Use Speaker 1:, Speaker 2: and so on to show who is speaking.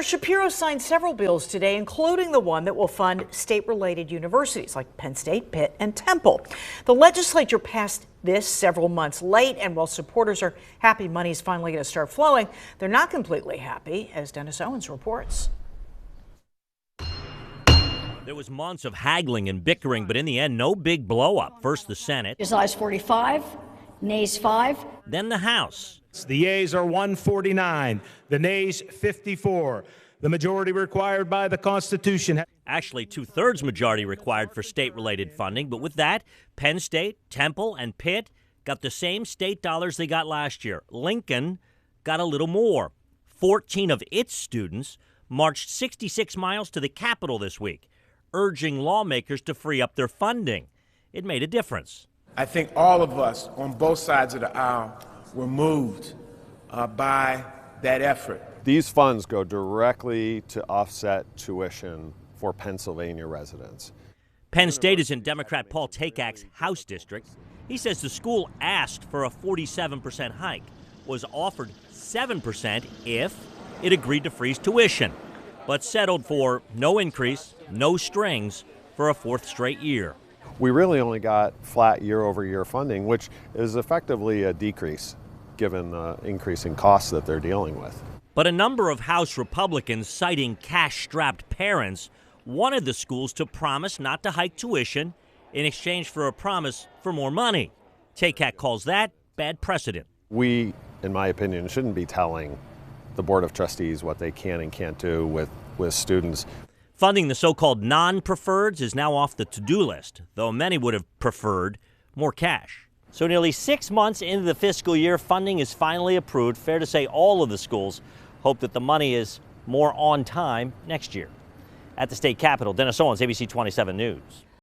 Speaker 1: Governor Shapiro signed several bills today, including the one that will fund state-related universities like Penn State, Pitt, and Temple. The legislature passed this several months late, and while supporters are happy money is finally going to start flowing, they're not completely happy, as Dennis Owens reports.
Speaker 2: There was months of haggling and bickering, but in the end, no big blow-up. First the Senate.
Speaker 3: Ayes 45, nays 5.
Speaker 2: Then the House.
Speaker 4: The yeas are 149, the nays 54. The majority required by the Constitution.
Speaker 2: Actually, 2/3 majority required for state-related funding. But with that, Penn State, Temple, and Pitt got the same state dollars they got last year. Lincoln got a little more. 14 of its students marched 66 miles to the Capitol this week, urging lawmakers to free up their funding. It made a difference.
Speaker 5: I think all of us on both sides of the aisle were moved by that effort.
Speaker 6: These funds go directly to offset tuition for Pennsylvania residents.
Speaker 2: Penn State is in Democrat Paul Takak's House district. He says the school asked for a 47% hike, was offered 7% if it agreed to freeze tuition, but settled for no increase, no strings for a fourth straight year.
Speaker 6: We really only got flat year-over-year funding, which is effectively a decrease given the increasing costs that they're dealing with.
Speaker 2: But a number of House Republicans, citing cash-strapped parents, wanted the schools to promise not to hike tuition in exchange for a promise for more money. Takak calls that bad precedent.
Speaker 6: We, in my opinion, shouldn't be telling the Board of Trustees what they can and can't do with students.
Speaker 2: Funding the so-called non-preferreds is now off the to-do list, though many would have preferred more cash. So nearly 6 months into the fiscal year, funding is finally approved. Fair to say all of the schools hope that the money is more on time next year. At the state capitol, Dennis Owens, ABC 27 News.